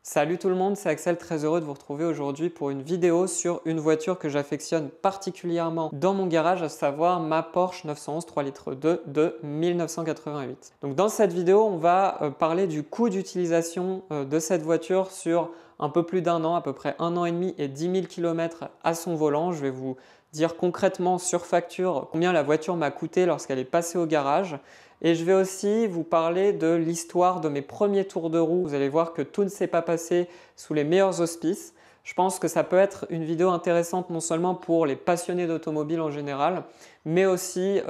Salut tout le monde, c'est Axel, très heureux de vous retrouver aujourd'hui pour une vidéo sur une voiture que j'affectionne particulièrement dans mon garage, à savoir ma Porsche 911 3 litres 2 de 1988. Donc dans cette vidéo, on va parler du coût d'utilisation de cette voiture sur un peu plus d'un an, à peu près un an et demi et 10 000 km à son volant. Je vais vous dire concrètement sur facture combien la voiture m'a coûté lorsqu'elle est passée au garage. Et je vais aussi vous parler de l'histoire de mes premiers tours de roue. Vous allez voir que tout ne s'est pas passé sous les meilleurs auspices. Je pense que ça peut être une vidéo intéressante non seulement pour les passionnés d'automobile en général, mais aussi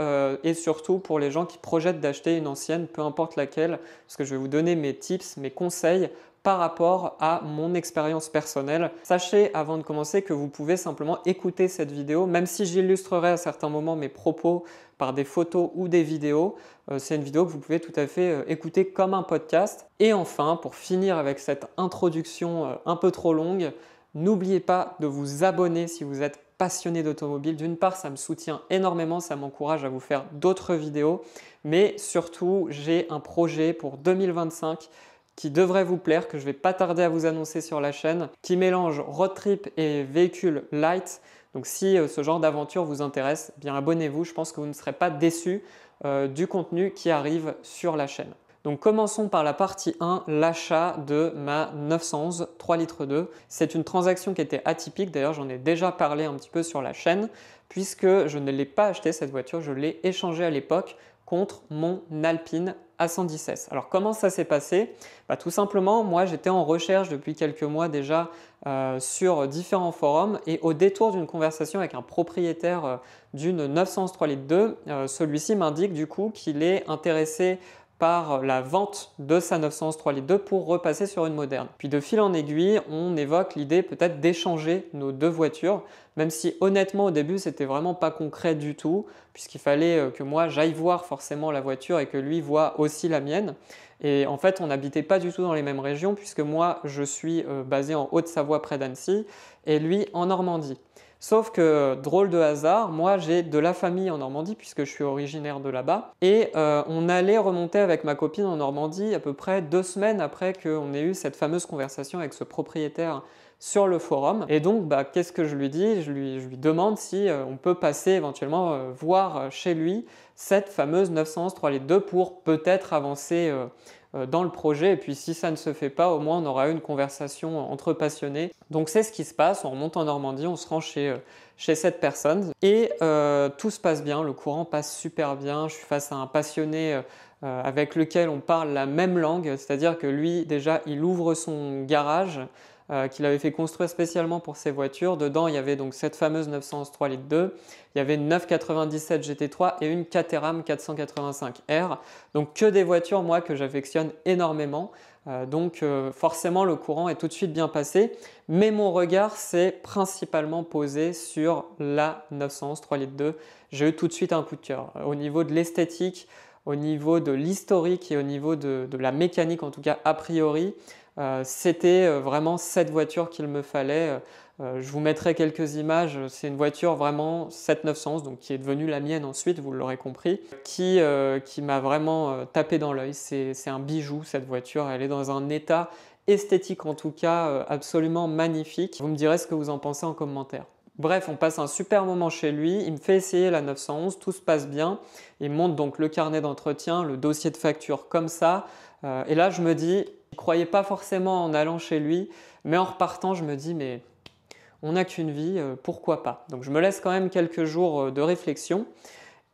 et surtout pour les gens qui projettent d'acheter une ancienne, peu importe laquelle, parce que je vais vous donner mes tips, mes conseils par rapport à mon expérience personnelle. Sachez avant de commencer que vous pouvez simplement écouter cette vidéo, même si j'illustrerai à certains moments mes propos par des photos ou des vidéos. C'est une vidéo que vous pouvez tout à fait écouter comme un podcast. Et enfin, pour finir avec cette introduction un peu trop longue, n'oubliez pas de vous abonner si vous êtes passionné d'automobile. D'une part, ça me soutient énormément, ça m'encourage à vous faire d'autres vidéos, mais surtout, j'ai un projet pour 2025 qui devrait vous plaire, que je ne vais pas tarder à vous annoncer sur la chaîne, qui mélange road trip et véhicule light. Donc si ce genre d'aventure vous intéresse, bien abonnez-vous, je pense que vous ne serez pas déçus du contenu qui arrive sur la chaîne. Donc commençons par la partie 1, l'achat de ma 911 3 litres 2. C'est une transaction qui était atypique, d'ailleurs j'en ai déjà parlé un petit peu sur la chaîne, puisque je ne l'ai pas acheté cette voiture, je l'ai échangée à l'époque contre mon Alpine A110S. Alors comment ça s'est passé? Tout simplement, moi j'étais en recherche depuis quelques mois déjà sur différents forums et au détour d'une conversation avec un propriétaire d'une 911 3 litres 2, celui-ci m'indique du coup qu'il est intéressé par la vente de sa 911 3 litres 2 pour repasser sur une moderne. Puis de fil en aiguille, on évoque l'idée peut-être d'échanger nos deux voitures, même si honnêtement au début c'était vraiment pas concret du tout, puisqu'il fallait que moi j'aille voir forcément la voiture et que lui voit aussi la mienne. Et en fait on n'habitait pas du tout dans les mêmes régions, puisque moi je suis basé en Haute-Savoie près d'Annecy et lui en Normandie. Sauf que, drôle de hasard, moi j'ai de la famille en Normandie puisque je suis originaire de là-bas et on allait remonter avec ma copine en Normandie à peu près 2 semaines après qu'on ait eu cette fameuse conversation avec ce propriétaire sur le forum. Et donc, qu'est-ce que je lui dis? Je lui demande si on peut passer éventuellement voir chez lui cette fameuse 911 3 litres 2 pour peut-être avancer dans le projet. Et puis si ça ne se fait pas, au moins on aura eu une conversation entre passionnés. Donc c'est ce qui se passe, on remonte en Normandie, on se rend chez cette personne et tout se passe bien, le courant passe super bien, je suis face à un passionné avec lequel on parle la même langue, c'est-à-dire que lui déjà il ouvre son garage qu'il avait fait construire spécialement pour ses voitures. Dedans, il y avait donc cette fameuse 911 3 litres 2, il y avait une 997 GT3 et une Caterham 485R. Donc que des voitures, moi, que j'affectionne énormément. Donc forcément, le courant est tout de suite bien passé. Mais mon regard s'est principalement posé sur la 911 3 litres 2. J'ai eu tout de suite un coup de cœur. Au niveau de l'esthétique, au niveau de l'historique et au niveau de la mécanique, en tout cas a priori, c'était vraiment cette voiture qu'il me fallait. Je vous mettrai quelques images. C'est une voiture vraiment, cette 911, donc qui est devenue la mienne ensuite, vous l'aurez compris, qui m'a vraiment tapé dans l'œil. C'est un bijou cette voiture, elle est dans un état esthétique en tout cas absolument magnifique. Vous me direz ce que vous en pensez en commentaire. Bref, on passe un super moment chez lui, il me fait essayer la 911, tout se passe bien, il me montre donc le carnet d'entretien, le dossier de facture comme ça, et là je me dis, je ne croyais pas forcément en allant chez lui, mais en repartant je me dis mais on n'a qu'une vie, pourquoi pas? Donc je me laisse quand même quelques jours de réflexion.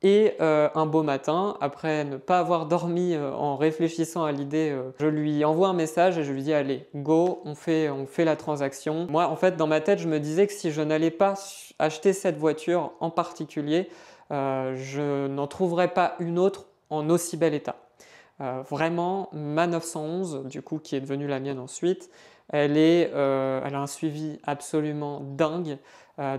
Et un beau matin, après ne pas avoir dormi en réfléchissant à l'idée, je lui envoie un message et je lui dis allez, go, on fait la transaction. Moi, en fait, dans ma tête, je me disais que si je n'allais pas acheter cette voiture en particulier, je n'en trouverais pas une autre en aussi bel état. Vraiment, ma 911, du coup, qui est devenue la mienne ensuite, elle a un suivi absolument dingue.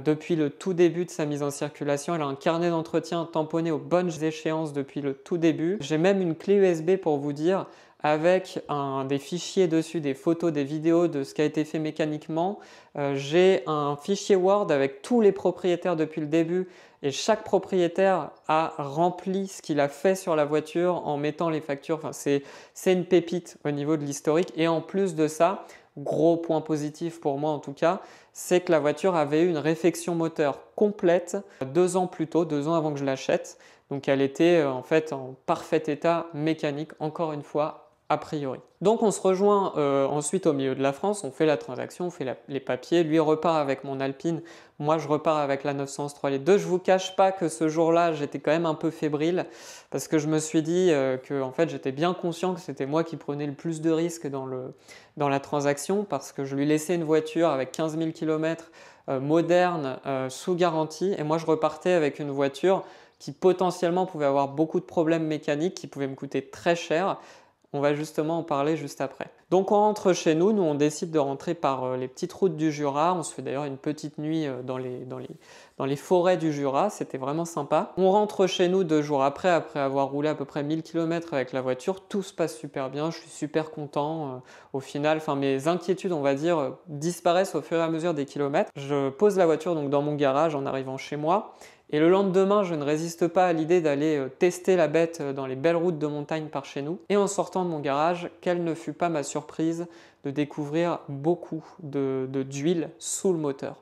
Depuis le tout début de sa mise en circulation, elle a un carnet d'entretien tamponné aux bonnes échéances depuis le tout début. J'ai même une clé USB pour vous dire, avec des fichiers dessus, des photos, des vidéos de ce qui a été fait mécaniquement. J'ai un fichier Word avec tous les propriétaires depuis le début et chaque propriétaire a rempli ce qu'il a fait sur la voiture en mettant les factures. Enfin, c'est une pépite au niveau de l'historique et en plus de ça, gros point positif pour moi en tout cas, c'est que la voiture avait eu une réfection moteur complète 2 ans plus tôt, 2 ans avant que je l'achète. Donc elle était en fait en parfait état mécanique, encore une fois, a priori. Donc on se rejoint ensuite au milieu de la France, on fait la transaction, on fait les papiers, lui repart avec mon Alpine, moi je repars avec la 911 3 litres 2. Je vous cache pas que ce jour-là j'étais quand même un peu fébrile parce que je me suis dit que en fait j'étais bien conscient que c'était moi qui prenais le plus de risques dans la transaction parce que je lui laissais une voiture avec 15 000 km moderne, sous garantie, et moi je repartais avec une voiture qui potentiellement pouvait avoir beaucoup de problèmes mécaniques, qui pouvaient me coûter très cher. On va justement en parler juste après. Donc on rentre chez nous, on décide de rentrer par les petites routes du Jura, on se fait d'ailleurs une petite nuit dans les forêts du Jura, c'était vraiment sympa. On rentre chez nous 2 jours après avoir roulé à peu près 1000 km avec la voiture, tout se passe super bien, je suis super content. Au final, mes inquiétudes, on va dire, disparaissent au fur et à mesure des kilomètres. Je pose la voiture donc dans mon garage en arrivant chez moi. Et le lendemain, je ne résiste pas à l'idée d'aller tester la bête dans les belles routes de montagne par chez nous. Et en sortant de mon garage, quelle ne fut pas ma surprise de découvrir beaucoup d'huile sous le moteur.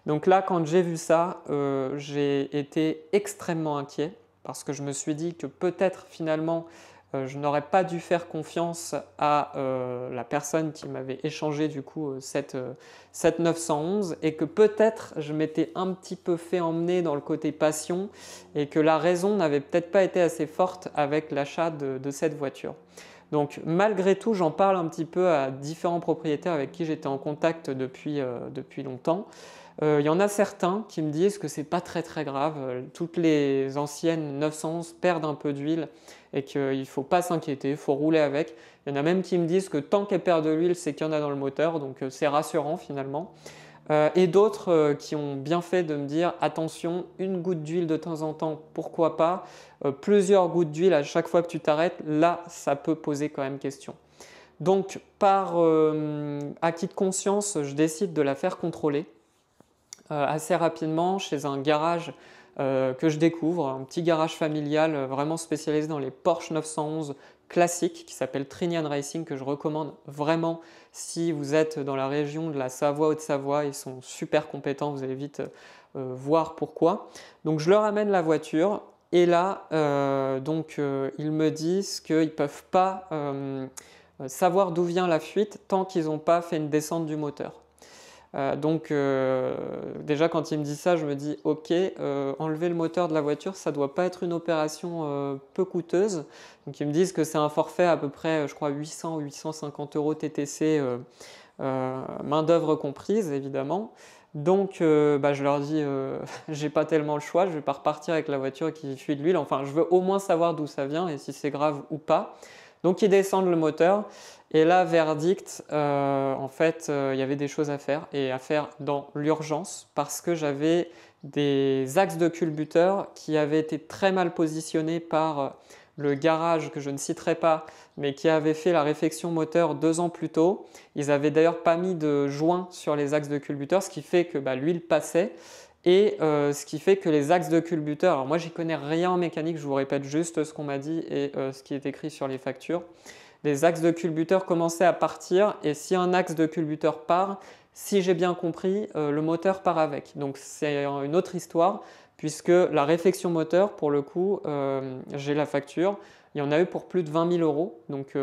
Donc là, quand j'ai vu ça, j'ai été extrêmement inquiet parce que je me suis dit que peut-être finalement je n'aurais pas dû faire confiance à la personne qui m'avait échangé du coup cette 911 et que peut-être je m'étais un petit peu fait emmener dans le côté passion et que la raison n'avait peut-être pas été assez forte avec l'achat de cette voiture. Donc malgré tout, j'en parle un petit peu à différents propriétaires avec qui j'étais en contact depuis longtemps. Il y en a certains qui me disent que c'est pas très grave, toutes les anciennes 911 perdent un peu d'huile et qu'il ne faut pas s'inquiéter, il faut rouler avec. Il y en a même qui me disent que tant qu'elle perd de l'huile, c'est qu'il y en a dans le moteur, donc c'est rassurant finalement. Et d'autres qui ont bien fait de me dire attention, une goutte d'huile de temps en temps, pourquoi pas, plusieurs gouttes d'huile à chaque fois que tu t'arrêtes, là ça peut poser quand même question. Donc par acquis de conscience, je décide de la faire contrôler assez rapidement chez un garage que je découvre, un petit garage familial vraiment spécialisé dans les Porsche 911 classiques qui s'appelle Trinian Racing, que je recommande vraiment si vous êtes dans la région de la Savoie, Haute-Savoie. Ils sont super compétents, vous allez vite voir pourquoi. Donc je leur amène la voiture et là ils me disent qu'ils ne peuvent pas savoir d'où vient la fuite tant qu'ils n'ont pas fait une descente du moteur. Déjà quand il me dit ça, je me dis ok, enlever le moteur de la voiture, ça doit pas être une opération peu coûteuse. Donc ils me disent que c'est un forfait à peu près, je crois 800 ou 850 € TTC, main d'œuvre comprise évidemment. Donc je leur dis j'ai pas tellement le choix, je vais pas repartir avec la voiture qui fuit de l'huile, enfin je veux au moins savoir d'où ça vient et si c'est grave ou pas. Donc ils descendent le moteur et là, verdict, il y avait des choses à faire et à faire dans l'urgence parce que j'avais des axes de culbuteur qui avaient été très mal positionnés par le garage que je ne citerai pas, mais qui avait fait la réfection moteur 2 ans plus tôt. Ils avaient d'ailleurs pas mis de joint sur les axes de culbuteur, ce qui fait que l'huile passait. Et ce qui fait que les axes de culbuteur, alors moi j'y connais rien en mécanique, je vous répète juste ce qu'on m'a dit et ce qui est écrit sur les factures. Les axes de culbuteur commençaient à partir et si un axe de culbuteur part, si j'ai bien compris, le moteur part avec. Donc c'est une autre histoire puisque la réfection moteur, pour le coup, j'ai la facture. Il y en a eu pour plus de 20 000 €. Donc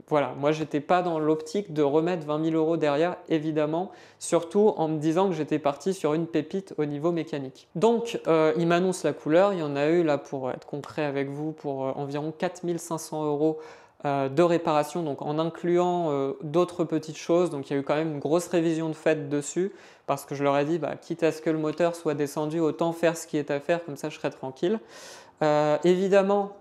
voilà, moi j'étais pas dans l'optique de remettre 20 000 € derrière, évidemment, surtout en me disant que j'étais parti sur une pépite au niveau mécanique. Donc il m'annonce la couleur, il y en a eu là pour être concret avec vous pour environ 4 500 € de réparation, donc en incluant d'autres petites choses. Donc il y a eu quand même une grosse révision de fait dessus parce que je leur ai dit quitte à ce que le moteur soit descendu, autant faire ce qui est à faire, comme ça je serai tranquille. Évidemment,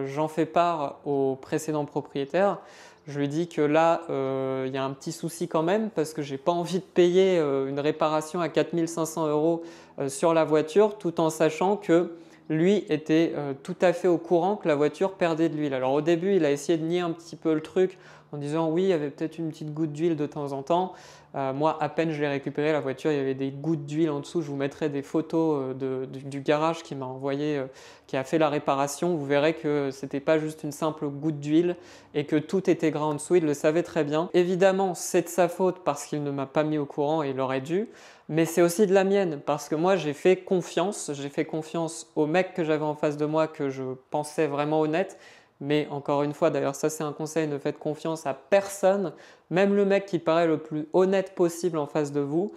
j'en fais part au précédent propriétaire. Je lui dis que là, il y a un petit souci quand même parce que j'ai pas envie de payer une réparation à 4 500 € sur la voiture tout en sachant que lui était tout à fait au courant que la voiture perdait de l'huile. Alors au début, il a essayé de nier un petit peu le truc en disant oui, il y avait peut-être une petite goutte d'huile de temps en temps. Moi, à peine je l'ai récupéré, la voiture, il y avait des gouttes d'huile en dessous. Je vous mettrai des photos du garage qui m'a envoyé, qui a fait la réparation. Vous verrez que c'était pas juste une simple goutte d'huile et que tout était gras en dessous. Il le savait très bien. Évidemment, c'est de sa faute parce qu'il ne m'a pas mis au courant et il aurait dû. Mais c'est aussi de la mienne parce que moi, j'ai fait confiance. J'ai fait confiance au mec que j'avais en face de moi que je pensais vraiment honnête. Mais encore une fois, d'ailleurs, ça c'est un conseil, ne faites confiance à personne, même le mec qui paraît le plus honnête possible en face de vous,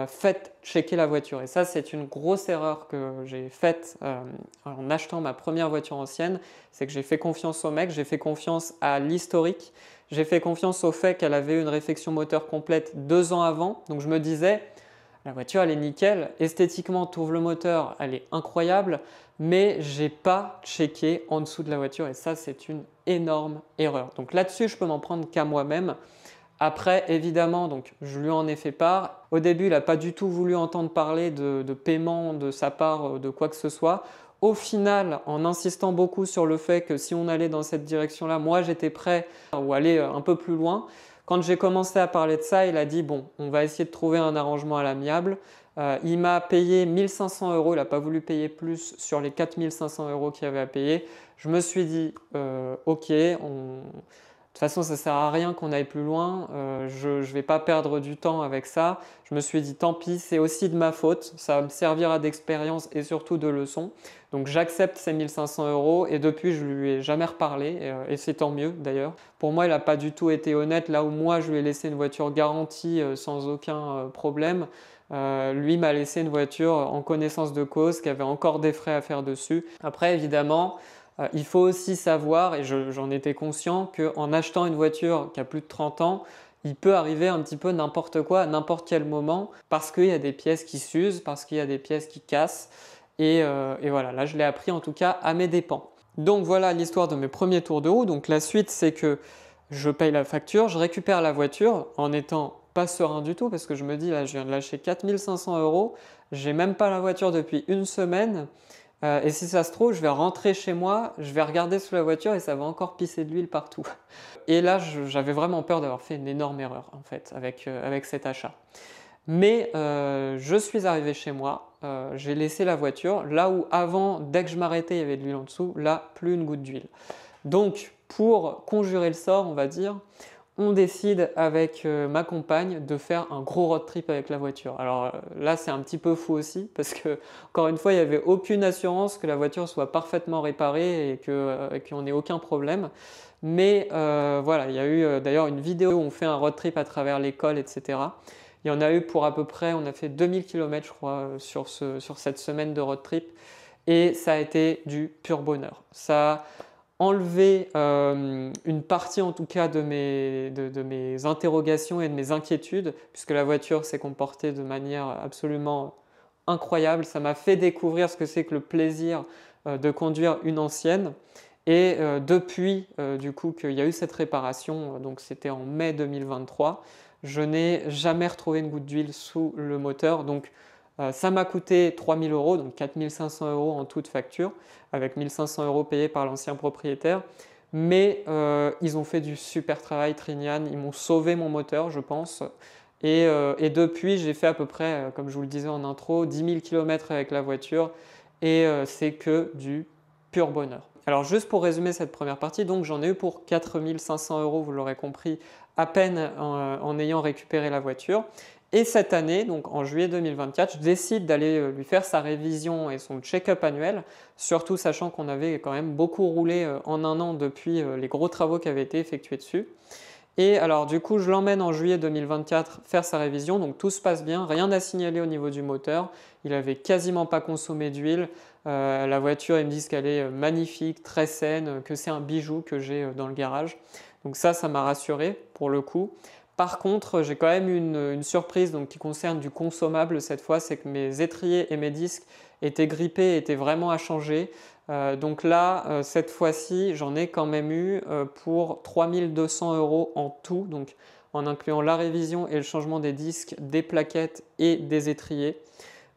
faites checker la voiture. Et ça, c'est une grosse erreur que j'ai faite en achetant ma première voiture ancienne, c'est que j'ai fait confiance au mec, j'ai fait confiance à l'historique, j'ai fait confiance au fait qu'elle avait une réfection moteur complète 2 ans avant, donc je me disais, la voiture, elle est nickel. Esthétiquement, tu ouvres le moteur, elle est incroyable, mais j'ai pas checké en dessous de la voiture et ça, c'est une énorme erreur. Donc là-dessus, je peux m'en prendre qu'à moi-même. Après, évidemment, donc, je lui en ai fait part. Au début, il n'a pas du tout voulu entendre parler de paiement de sa part, de quoi que ce soit. Au final, en insistant beaucoup sur le fait que si on allait dans cette direction-là, moi j'étais prêt ou aller un peu plus loin. Quand j'ai commencé à parler de ça, il a dit bon, on va essayer de trouver un arrangement à l'amiable. Il m'a payé 1 500 €, il n'a pas voulu payer plus sur les 4 500 € qu'il y avait à payer. Je me suis dit ok, de toute façon, ça ne sert à rien qu'on aille plus loin. Je ne vais pas perdre du temps avec ça. Je me suis dit, tant pis, c'est aussi de ma faute. Ça va me servira d'expérience et surtout de leçon. Donc j'accepte ces 1 500 € et depuis, je ne lui ai jamais reparlé. Et c'est tant mieux d'ailleurs. Pour moi, il n'a pas du tout été honnête. Là où moi, je lui ai laissé une voiture garantie sans aucun problème. Lui m'a laissé une voiture en connaissance de cause qui avait encore des frais à faire dessus. Après, évidemment, il faut aussi savoir, et j'en étais conscient, qu'en achetant une voiture qui a plus de 30 ans, il peut arriver un petit peu n'importe quoi à n'importe quel moment parce qu'il y a des pièces qui s'usent, parce qu'il y a des pièces qui cassent. Et voilà, là je l'ai appris en tout cas à mes dépens. Donc voilà l'histoire de mes premiers tours de roue. Donc la suite, c'est que je paye la facture, je récupère la voiture en étant pas serein du tout parce que je me dis là, je viens de lâcher 4 500 €, j'ai même pas la voiture depuis une semaine. Et si ça se trouve, je vais rentrer chez moi, je vais regarder sous la voiture et ça va encore pisser de l'huile partout. Et là, j'avais vraiment peur d'avoir fait une énorme erreur en fait avec cet achat. Mais je suis arrivé chez moi, j'ai laissé la voiture, là où avant, dès que je m'arrêtais, il y avait de l'huile en dessous, là, plus une goutte d'huile. Donc, pour conjurer le sort, on va dire, on décide avec ma compagne de faire un gros road trip avec la voiture. Alors là, c'est un petit peu fou aussi parce que, encore une fois, il n'y avait aucune assurance que la voiture soit parfaitement réparée et qu'on n'ait aucun problème. Mais voilà, il y a eu d'ailleurs une vidéo où on fait un road trip à travers l'école, etc. Il y en a eu pour à peu près, on a fait 2000 km, je crois, sur cette semaine de road trip. Et ça a été du pur bonheur. Ça enlever une partie en tout cas de mes interrogations et de mes inquiétudes, puisque la voiture s'est comportée de manière absolument incroyable. Ça m'a fait découvrir ce que c'est que le plaisir de conduire une ancienne. Et depuis du coup qu'il y a eu cette réparation, donc c'était en mai 2023, je n'ai jamais retrouvé une goutte d'huile sous le moteur. Donc ça m'a coûté 3 000 €, donc 4 500 € en toute facture, avec 1 500 € payés par l'ancien propriétaire. Mais ils ont fait du super travail, Trinian. Ils m'ont sauvé mon moteur, je pense. Et depuis, j'ai fait à peu près, comme je vous le disais en intro, 10 000 km avec la voiture. Et c'est que du pur bonheur. Alors juste pour résumer cette première partie, donc j'en ai eu pour 4 500 €, vous l'aurez compris, à peine en ayant récupéré la voiture. Et cette année, donc en juillet 2024, je décide d'aller lui faire sa révision et son check-up annuel, surtout sachant qu'on avait quand même beaucoup roulé en un an depuis les gros travaux qui avaient été effectués dessus. Et alors du coup, je l'emmène en juillet 2024 faire sa révision, donc tout se passe bien, rien à signaler au niveau du moteur, il avait quasiment pas consommé d'huile, la voiture, ils me disent qu'elle est magnifique, très saine, que c'est un bijou que j'ai dans le garage. Donc ça m'a rassuré pour le coup. Par contre, j'ai quand même une surprise donc, qui concerne du consommable cette fois, c'est que mes étriers et mes disques étaient grippés, étaient vraiment à changer. Donc là, cette fois-ci, j'en ai quand même eu pour 3 200 € en tout, donc en incluant la révision et le changement des disques, des plaquettes et des étriers.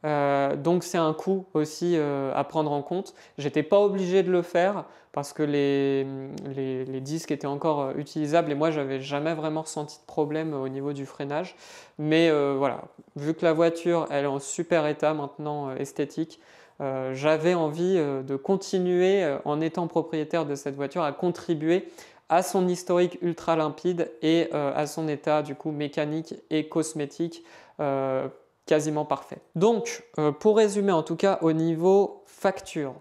Donc c'est un coût aussi à prendre en compte. J'étais pas obligé de le faire parce que les disques étaient encore utilisables et moi j'avais jamais vraiment ressenti de problème au niveau du freinage. Mais voilà, vu que la voiture elle est en super état maintenant esthétique, j'avais envie de continuer en étant propriétaire de cette voiture à contribuer à son historique ultra limpide et à son état du coup mécanique et cosmétique quasiment parfait. Donc pour résumer en tout cas au niveau facture,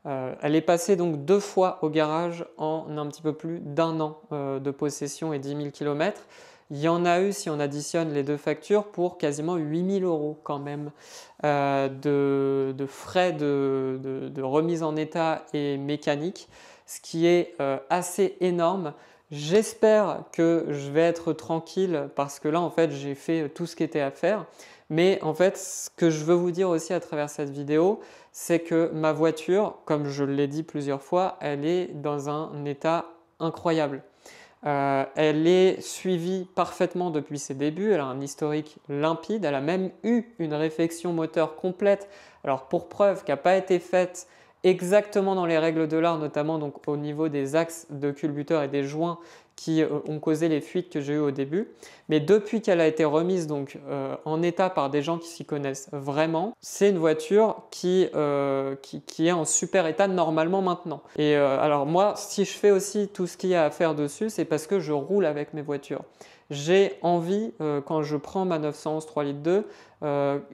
elle est passée donc 2 fois au garage en un petit peu plus d'1 an de possession et 10 000 km. Il y en a eu, si on additionne les 2 factures, pour quasiment 8 000 € quand même de frais de remise en état et mécanique, ce qui est assez énorme. J'espère que je vais être tranquille parce que là en fait j'ai fait tout ce qui était à faire. Mais en fait ce que je veux vous dire aussi à travers cette vidéo, c'est que ma voiture, comme je l'ai dit plusieurs fois, elle est dans un état incroyable. Elle est suivie parfaitement depuis ses débuts, elle a un historique limpide, elle a même eu une réfection moteur complète, alors pour preuve qui n'a pas été faite exactement dans les règles de l'art, notamment donc au niveau des axes de culbuteur et des joints qui ont causé les fuites que j'ai eues au début. Mais depuis qu'elle a été remise donc, en état par des gens qui s'y connaissent vraiment, c'est une voiture qui est en super état normalement maintenant. Et alors moi, si je fais aussi tout ce qu'il y a à faire dessus, c'est parce que je roule avec mes voitures. J'ai envie, quand je prends ma 911 3 litres 2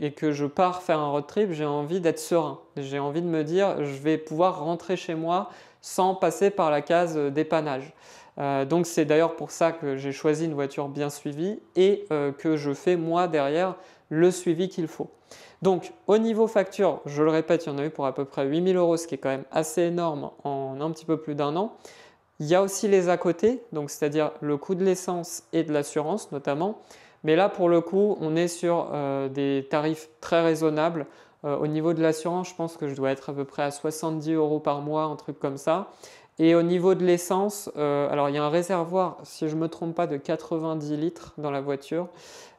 et que je pars faire un road trip, j'ai envie d'être serein. J'ai envie de me dire, je vais pouvoir rentrer chez moi sans passer par la case dépannage. Donc c'est d'ailleurs pour ça que j'ai choisi une voiture bien suivie et que je fais moi derrière le suivi qu'il faut. Donc au niveau facture, je le répète, il y en a eu pour à peu près 8 000 €, ce qui est quand même assez énorme en un petit peu plus d'1 an. Il y a aussi les à côté, donc c'est-à-dire le coût de l'essence et de l'assurance notamment. Mais là pour le coup, on est sur des tarifs très raisonnables. Au niveau de l'assurance, je pense que je dois être à peu près à 70 € par mois, un truc comme ça. Et au niveau de l'essence, alors il y a un réservoir, si je ne me trompe pas, de 90 litres dans la voiture.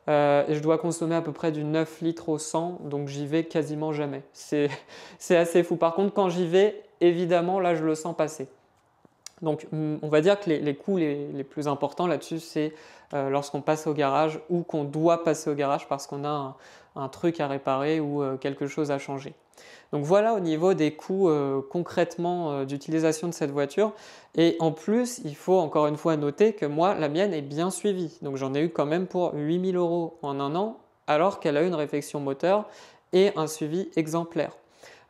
Et je dois consommer à peu près du 9 litres au 100, donc j'y vais quasiment jamais. C'est assez fou. Par contre, quand j'y vais, évidemment, là, je le sens passer. Donc, on va dire que les coûts les plus importants là-dessus, c'est lorsqu'on passe au garage ou qu'on doit passer au garage parce qu'on a un truc à réparer ou quelque chose à changer. Donc voilà au niveau des coûts concrètement d'utilisation de cette voiture. Et en plus, il faut encore une fois noter que moi, la mienne est bien suivie. Donc j'en ai eu quand même pour 8 000 € en 1 an, alors qu'elle a eu une réfection moteur et un suivi exemplaire.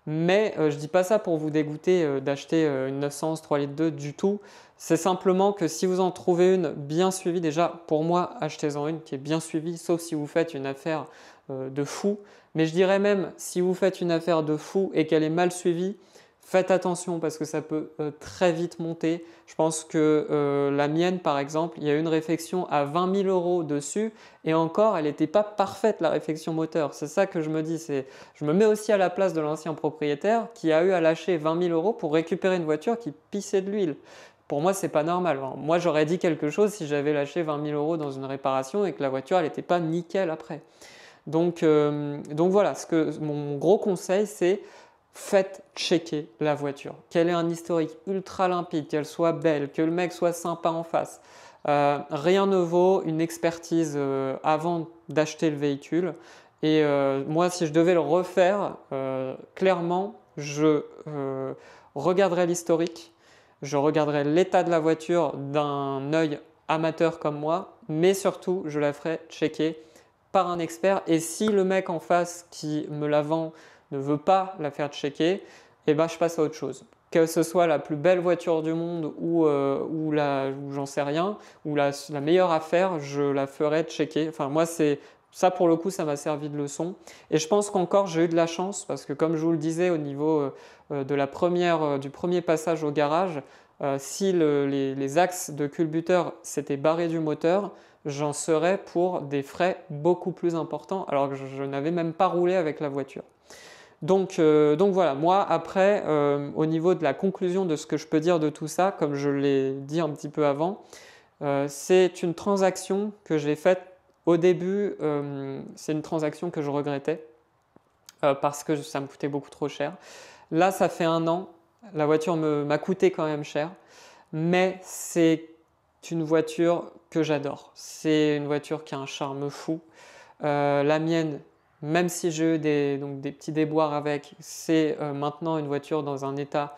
Mais je ne dis pas ça pour vous dégoûter d'acheter une 911 3 litres 2 du tout. C'est simplement que si vous en trouvez une bien suivie, déjà pour moi, achetez-en une qui est bien suivie, sauf si vous faites une affaire de fou. Mais je dirais même, si vous faites une affaire de fou et qu'elle est mal suivie, faites attention parce que ça peut très vite monter. Je pense que la mienne, par exemple, il y a eu une réfection à 20 000 € dessus et encore, elle n'était pas parfaite la réfection moteur. C'est ça que je me dis. Je me mets aussi à la place de l'ancien propriétaire qui a eu à lâcher 20 000 € pour récupérer une voiture qui pissait de l'huile. Pour moi, c'est pas normal. Moi, j'aurais dit quelque chose si j'avais lâché 20 000 € dans une réparation et que la voiture, elle n'était pas nickel après. Donc voilà, mon gros conseil, c'est faites checker la voiture. Qu'elle ait un historique ultra limpide, qu'elle soit belle, que le mec soit sympa en face. Rien ne vaut une expertise avant d'acheter le véhicule. Et moi, si je devais le refaire, clairement, je regarderais l'historique, je regarderais l'état de la voiture d'un œil amateur comme moi, mais surtout, je la ferais checker par un expert. Et si le mec en face qui me la vend ne veut pas la faire checker, eh ben, je passe à autre chose. Que ce soit la plus belle voiture du monde ou j'en sais rien, ou la meilleure affaire, je la ferai checker. Enfin, moi, ça pour le coup, ça m'a servi de leçon. Et je pense qu'encore, j'ai eu de la chance parce que comme je vous le disais au niveau du premier passage au garage, si les axes de culbuteur s'étaient barrés du moteur, j'en serais pour des frais beaucoup plus importants alors que je n'avais même pas roulé avec la voiture. Donc voilà, moi après, au niveau de la conclusion de ce que je peux dire de tout ça, comme je l'ai dit un petit peu avant, c'est une transaction que j'ai faite au début, c'est une transaction que je regrettais. parce que ça me coûtait beaucoup trop cher. Là, ça fait 1 an, la voiture m'a coûté quand même cher, mais c'est une voiture que j'adore. C'est une voiture qui a un charme fou. La mienne, même si j'ai eu des petits déboires avec, c'est maintenant une voiture dans un état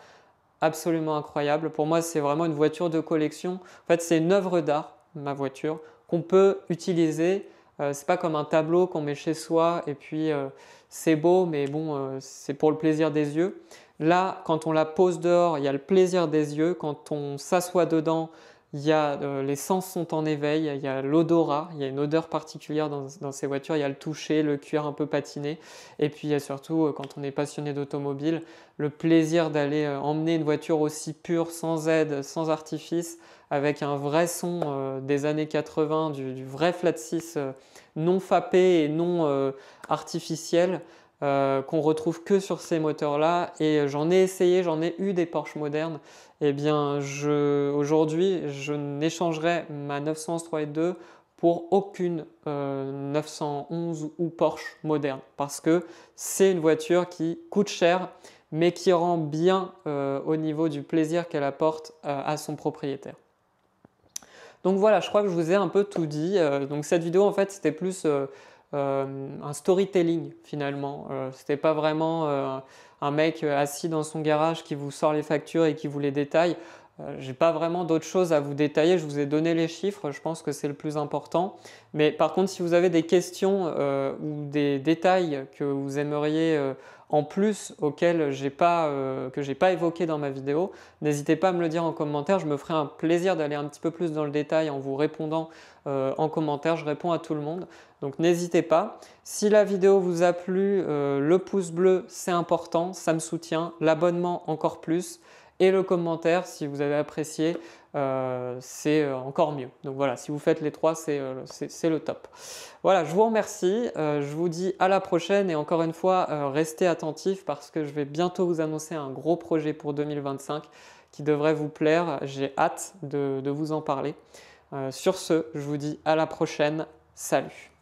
absolument incroyable. Pour moi, c'est vraiment une voiture de collection. En fait, c'est une œuvre d'art, ma voiture, qu'on peut utiliser. C'est pas comme un tableau qu'on met chez soi et puis c'est beau, mais bon, c'est pour le plaisir des yeux. Là, quand on la pose dehors, il y a le plaisir des yeux. Quand on s'assoit dedans, les sens sont en éveil, il y a l'odorat, il y a une odeur particulière dans ces voitures, il y a le toucher, le cuir un peu patiné, et puis il y a surtout, quand on est passionné d'automobile, le plaisir d'aller emmener une voiture aussi pure, sans aide, sans artifice, avec un vrai son des années 80, du vrai flat 6 non fapé et non artificiel, qu'on retrouve que sur ces moteurs-là. Et j'en ai essayé, j'en ai eu des Porsche modernes. Eh bien, aujourd'hui, je n'échangerai ma 911 3.2 pour aucune 911 ou Porsche moderne, parce que c'est une voiture qui coûte cher, mais qui rend bien au niveau du plaisir qu'elle apporte à son propriétaire. Donc voilà, je crois que je vous ai un peu tout dit. Donc cette vidéo, en fait, c'était plus un storytelling finalement. C'était pas vraiment un mec assis dans son garage qui vous sort les factures et qui vous les détaille. J'ai pas vraiment d'autres choses à vous détailler. Je vous ai donné les chiffres, je pense que c'est le plus important. Mais par contre, si vous avez des questions ou des détails que vous aimeriez en plus auxquels que j'ai pas évoqué dans ma vidéo, n'hésitez pas à me le dire en commentaire. Je me ferai un plaisir d'aller un petit peu plus dans le détail en vous répondant en commentaire. Je réponds à tout le monde. Donc n'hésitez pas. Si la vidéo vous a plu, le pouce bleu, c'est important, ça me soutient. L'abonnement encore plus. Et le commentaire, si vous avez apprécié, c'est encore mieux. Donc voilà, si vous faites les 3, c'est le top. Voilà, je vous remercie. Je vous dis à la prochaine et encore une fois, restez attentifs parce que je vais bientôt vous annoncer un gros projet pour 2025 qui devrait vous plaire. J'ai hâte de vous en parler. Sur ce, je vous dis à la prochaine. Salut!